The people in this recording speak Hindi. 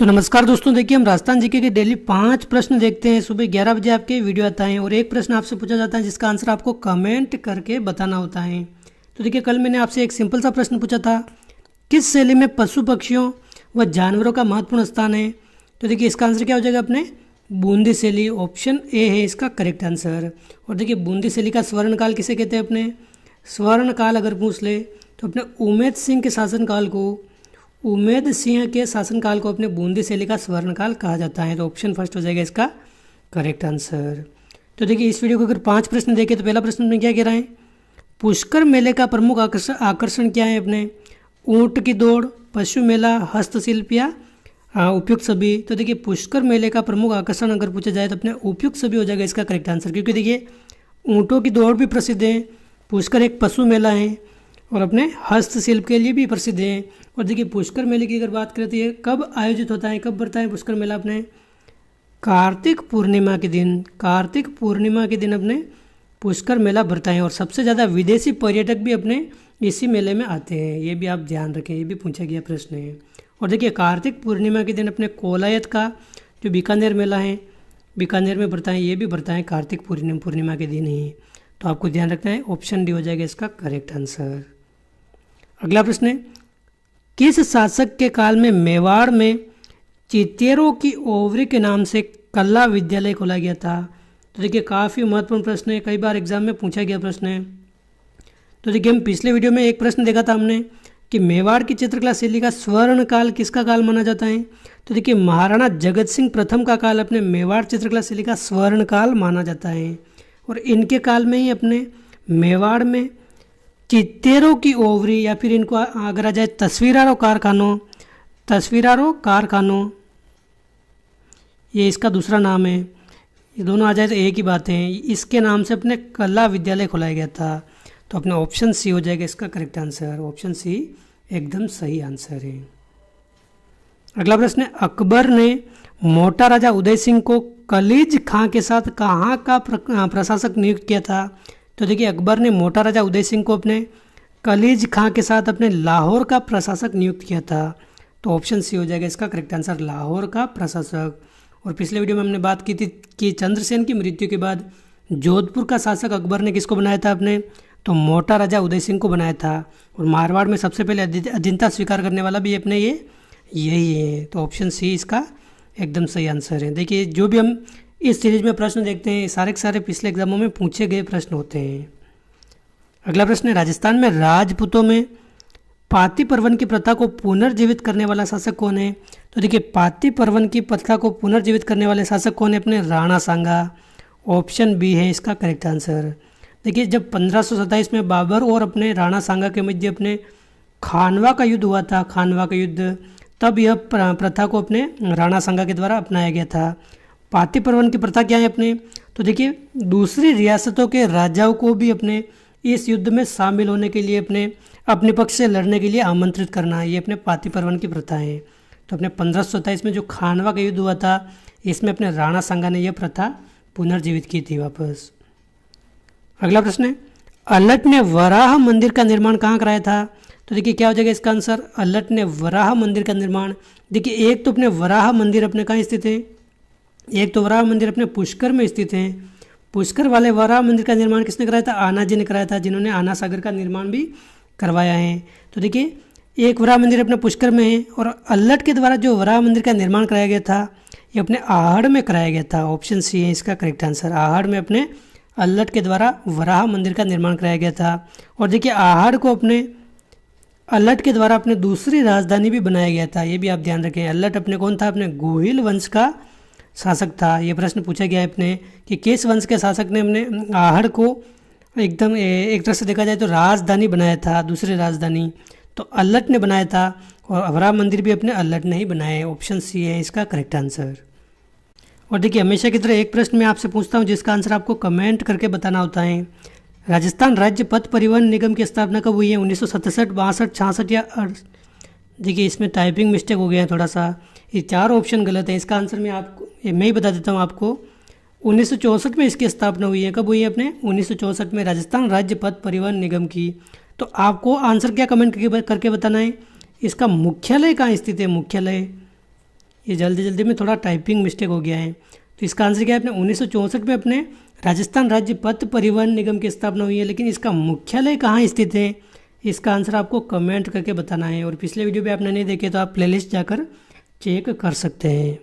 तो नमस्कार दोस्तों, देखिए हम राजस्थान जीके के डेली 5 प्रश्न देखते हैं। सुबह 11 बजे आपके वीडियो आता है और एक प्रश्न आपसे पूछा जाता है जिसका आंसर आपको कमेंट करके बताना होता है। तो देखिए कल मैंने आपसे एक सिंपल सा प्रश्न पूछा था, किस शैली में पशु पक्षियों व जानवरों का महत्वपूर्ण स्थान है। तो देखिए इसका आंसर क्या हो जाएगा अपने बूंदी शैली। ऑप्शन ए है इसका करेक्ट आंसर। और देखिए बूंदी शैली का स्वर्णकाल किसे कहते हैं अपने स्वर्णकाल अगर पूछ ले तो अपने उमेद सिंह के शासनकाल को अपने बूंदी शैली का स्वर्णकाल कहा जाता है। तो ऑप्शन फर्स्ट हो जाएगा इसका करेक्ट आंसर। तो देखिए इस वीडियो को अगर 5 प्रश्न देखें तो पहला प्रश्न में क्या कह रहा है, पुष्कर मेले का प्रमुख आकर्षण क्या है अपने ऊंट की दौड़, पशु मेला, हस्तशिल्प या उपयुक्त सभी। तो देखिए पुष्कर मेले का प्रमुख आकर्षण अगर पूछा जाए तो अपने उपयुक्त सभी हो जाएगा इसका करेक्ट आंसर, क्योंकि देखिए ऊँटों की दौड़ भी प्रसिद्ध है, पुष्कर एक पशु मेला है और अपने हस्तशिल्प के लिए भी प्रसिद्ध है। और देखिए पुष्कर मेले की अगर बात करें तो ये कब आयोजित होता है, कब बढ़ता है पुष्कर मेला अपने कार्तिक पूर्णिमा के दिन अपने पुष्कर मेला बढ़ता है। और सबसे ज़्यादा विदेशी पर्यटक भी अपने इसी मेले में आते हैं, ये भी आप ध्यान रखें, ये भी पूछा गया प्रश्न है। और देखिए कार्तिक पूर्णिमा के दिन अपने कोलायत का जो बीकानेर मेला है बीकानेर में बढ़ता है, ये भी बढ़ता है कार्तिक पूर्णिमा के दिन ही। तो आपको ध्यान रखना है, ऑप्शन डी हो जाएगा इसका करेक्ट आंसर। अगला प्रश्न है, किस शासक के काल में मेवाड़ में चितेरों की ओवरी के नाम से कला विद्यालय खोला गया था। तो देखिए काफ़ी महत्वपूर्ण प्रश्न है, कई बार एग्जाम में पूछा गया प्रश्न है। तो देखिए हम पिछले वीडियो में एक प्रश्न देखा था हमने कि मेवाड़ की चित्रकला शैली का स्वर्ण काल किसका काल माना जाता है। तो देखिए महाराणा जगत सिंह प्रथम का काल अपने मेवाड़ चित्रकला शैली का स्वर्ण काल माना जाता है। और इनके काल में ही अपने मेवाड़ में चितेरों की ओवरी या फिर इनको अगर आ जाए तस्वीरारों कारखानों, ये इसका दूसरा नाम है, ये दोनों आ जाए तो एक ही बात है, इसके नाम से अपने कला विद्यालय खोलाया गया था। तो अपने ऑप्शन सी हो जाएगा इसका करेक्ट आंसर, ऑप्शन सी एकदम सही आंसर है। अगला प्रश्न है, अकबर ने मोटा राजा उदय सिंह को कलीज खां के साथ कहाँ का प्रशासक नियुक्त किया था। तो देखिए अकबर ने मोटा राजा उदय सिंह को अपने कलीज खां के साथ अपने लाहौर का प्रशासक नियुक्त किया था। तो ऑप्शन सी हो जाएगा इसका करेक्ट आंसर, लाहौर का प्रशासक। और पिछले वीडियो में हमने बात की थी कि चंद्रसेन की मृत्यु के बाद जोधपुर का शासक अकबर ने किसको बनाया था अपने, तो मोटा राजा उदय सिंह को बनाया था। और मारवाड़ में सबसे पहले अधीनता स्वीकार करने वाला भी अपने यही है। तो ऑप्शन सी इसका एकदम सही आंसर है। देखिए जो भी हम इस सीरीज में प्रश्न देखते हैं सारे के सारे पिछले एग्जामों में पूछे गए प्रश्न होते हैं। अगला प्रश्न है, राजस्थान में राजपूतों में पाती पर्वन की प्रथा को पुनर्जीवित करने वाला शासक कौन है। तो देखिए पाती पर्वन की प्रथा को पुनर्जीवित करने वाले शासक कौन है अपने राणा सांगा। ऑप्शन बी है इसका करेक्ट आंसर। देखिए जब 1527 में बाबर और अपने राणा सांगा के मध्य अपने खानवा का युद्ध हुआ था, तब यह प्रथा को अपने राणा सांगा के द्वारा अपनाया गया था। पाती पर्वन की प्रथा क्या है अपने, तो देखिए दूसरी रियासतों के राजाओं को भी अपने इस युद्ध में शामिल होने के लिए अपने पक्ष से लड़ने के लिए आमंत्रित करना, ये अपने पाती पर्वन की प्रथा है। तो अपने 1527 में जो खानवा का युद्ध हुआ था इसमें अपने राणा सांगा ने यह प्रथा पुनर्जीवित की थी वापस। अगला प्रश्न है, अल्लट ने वराह मंदिर का निर्माण कहाँ कराया था। तो देखिए क्या हो जाएगा इसका आंसर, अल्लट ने वराह मंदिर का निर्माण। देखिए एक तो अपने वराह मंदिर अपने कहाँ स्थित है, एक तो वराह मंदिर अपने पुष्कर में स्थित है। पुष्कर वाले वराह मंदिर का निर्माण किसने कराया था, आना जी ने कराया था, जिन्होंने आना सागर का निर्माण भी करवाया है। तो देखिए एक वराह मंदिर अपने पुष्कर में है और अल्लट के द्वारा जो वराह मंदिर का निर्माण कराया गया था ये अपने आहड़ में कराया गया था। ऑप्शन सी है इसका करेक्ट आंसर, आहड़ में अपने अल्लट के द्वारा वराह मंदिर का निर्माण कराया गया था। और देखिए आहड़ को अपने अल्लट के द्वारा अपने दूसरी राजधानी भी बनाया गया था, ये भी आप ध्यान रखें। अल्लट अपने कौन था, अपने गोहिल वंश का शासक था। ये प्रश्न पूछा गया है अपने कि किस वंश के शासक ने अपने आहड़ को एकदम एक तरह से देखा जाए तो राजधानी बनाया था, दूसरी राजधानी तो अल्लट ने बनाया था। और वराह मंदिर भी अपने अल्लट ने ही बनाया है। ऑप्शन सी है इसका करेक्ट आंसर। और देखिए हमेशा की तरह एक प्रश्न मैं आपसे पूछता हूँ जिसका आंसर आपको कमेंट करके बताना होता है। राजस्थान राज्य पथ परिवहन निगम की स्थापना कब हुई है, 1967, 62, 66 या देखिए इसमें टाइपिंग मिस्टेक हो गया है थोड़ा सा, ये 4 ऑप्शन गलत है। इसका आंसर मैं ही बता देता हूँ आपको। 1964 में इसकी स्थापना हुई है। कब हुई है अपने 1964 में राजस्थान राज्य पथ परिवहन निगम की। तो आपको आंसर क्या कमेंट करके बताना है, इसका मुख्यालय कहाँ स्थित है, मुख्यालय ये जल्दी जल्दी में थोड़ा टाइपिंग मिस्टेक हो गया है। तो इसका आंसर क्या है अपने 1964 में अपने राजस्थान राज्य पथ परिवहन निगम की स्थापना हुई है, लेकिन इसका मुख्यालय कहाँ स्थित है, इसका आंसर आपको कमेंट करके बताना है। और पिछले वीडियो भी आपने नहीं देखे तो आप प्लेलिस्ट जाकर चेक कर सकते हैं।